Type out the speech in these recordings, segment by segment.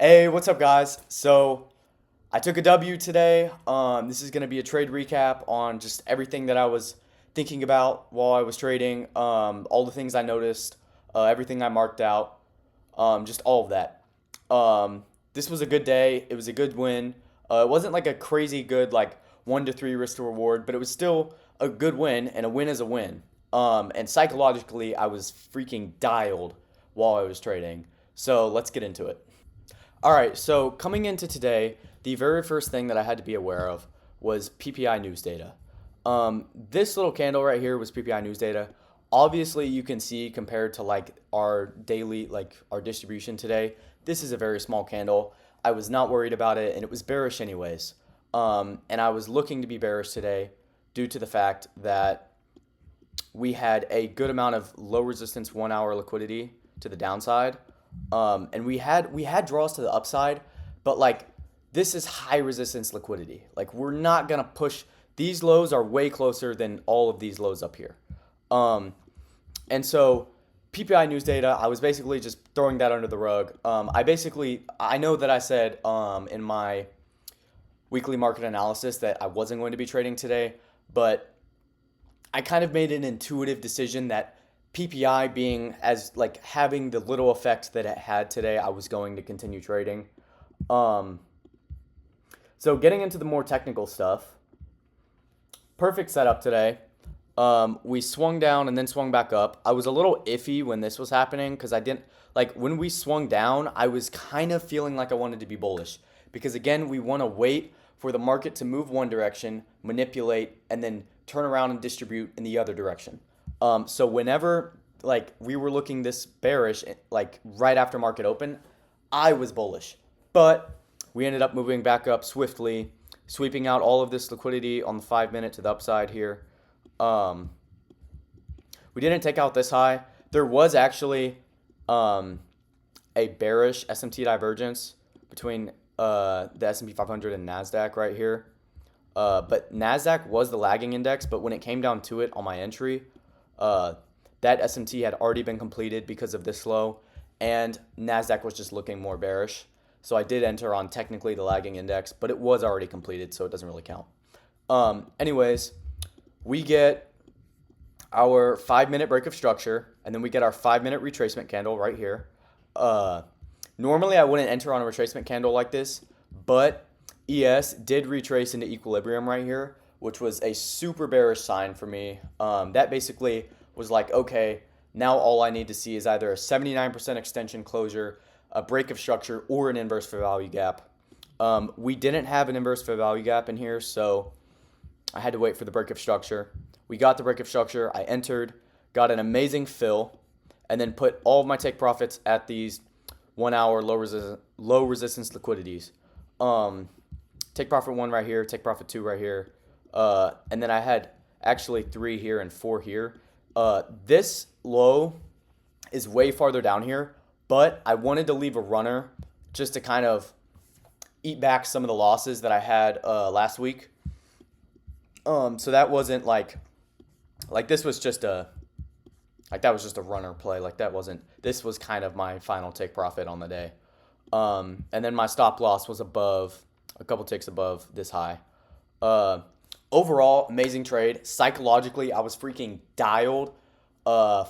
Hey, what's up, guys? So I took a W today. This is going to be a trade recap on just everything that I was thinking about while I was trading, all the things I noticed, everything I marked out, just all of that. This was a good day. It was a good win. It wasn't like a crazy good, like 1 to 3 risk to reward, but it was still a good win, and a win is a win. And psychologically, I was freaking dialed while I was trading. So let's get into it. All right, so coming into today, the very first thing that I had to be aware of was PPI news data. This little candle right here was PPI news data. Obviously, you can see compared to like our daily, like our distribution today, this is a very small candle. I was not worried about it, and it was bearish anyways. And I was looking to be bearish today due to the fact that we had a good amount of low resistance 1 hour liquidity to the downside. And we had draws to the upside, but like this is high resistance liquidity. Like we're not gonna push. These lows are way closer than all of these lows up here. Um, and so PPI news data, I was basically just throwing that under the rug. I know that I said in my weekly market analysis that I wasn't going to be trading today, but I kind of made an intuitive decision that PPI being as like having the little effect that it had today, I was going to continue trading. Um, so getting into the more technical stuff, perfect setup today. We swung down and then swung back up. I was a little iffy when this was happening because I didn't like when we swung down. I was kind of feeling like I wanted to be bullish because again, we want to wait for the market to move one direction, manipulate, and then turn around and distribute in the other direction. So whenever like we were looking this bearish, like right after market open, I was bullish, but we ended up moving back up swiftly, sweeping out all of this liquidity on the 5 minute to the upside here. Um, we didn't take out this high. There was actually um, a bearish SMT divergence between the S&P 500 and Nasdaq right here. But Nasdaq was the lagging index, but when it came down to it on my entry, uh, that SMT had already been completed because of this low, and Nasdaq was just looking more bearish. So I did enter on technically the lagging index, but it was already completed, so it doesn't really count. Anyways, we get our 5 minute break of structure, and then we get our 5 minute retracement candle right here. Uh, Normally, I wouldn't enter on a retracement candle like this, but ES did retrace into equilibrium right here, which was a super bearish sign for me. That basically was like, okay, now all I need to see is either a 79% extension closure, a break of structure, or an inverse fair value gap. We didn't have an inverse fair value gap in here, so I had to wait for the break of structure. We got the break of structure. I entered, got an amazing fill, and then put all of my take profits at these 1 hour low resistance liquidities. Take profit one right here, take profit two right here, and then I had actually 3 here and 4 here. This low is way farther down here, but I wanted to leave a runner just to kind of eat back some of the losses that I had last week. So that wasn't like this was just a like that was just a runner play. Like that wasn't. This was kind of my final take profit on the day. And then my stop loss was above a couple ticks above this high. Uh, Overall, amazing trade. Psychologically, I was freaking dialed,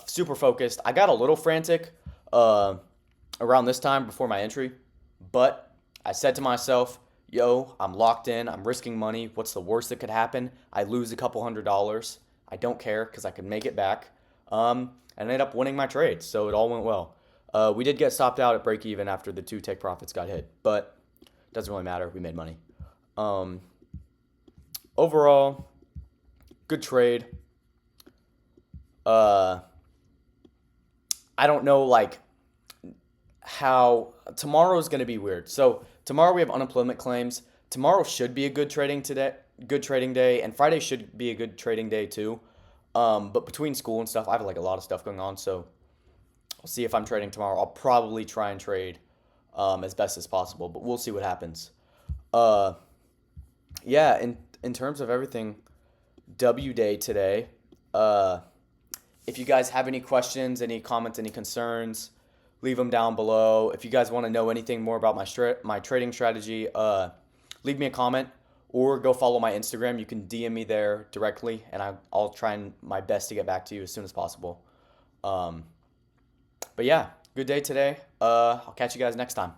super focused. I got a little frantic uh, around this time before my entry, but I said to myself, "Yo, I'm locked in. I'm risking money. What's the worst that could happen? I lose a couple $100. I don't care because I can make it back." And I ended up winning my trade, so it all went well. We did get stopped out at break even after the 2 take profits got hit, but it doesn't really matter. We made money. Um, Overall, good trade. Uh, I don't know like how tomorrow is going to be weird. So tomorrow we have unemployment claims. Tomorrow should be a good trading day, and Friday should be a good trading day too. But between school and stuff, I have like a lot of stuff going on, so I'll see if I'm trading tomorrow. I'll probably try and trade as best as possible, but we'll see what happens. Uh, yeah, in terms of everything, W day today. Uh, if you guys have any questions, any comments, any concerns, leave them down below. If you guys want to know anything more about my trading strategy, leave me a comment or go follow my Instagram. You can DM me there directly, and I'll try my best to get back to you as soon as possible. But yeah, good day today. I'll catch you guys next time.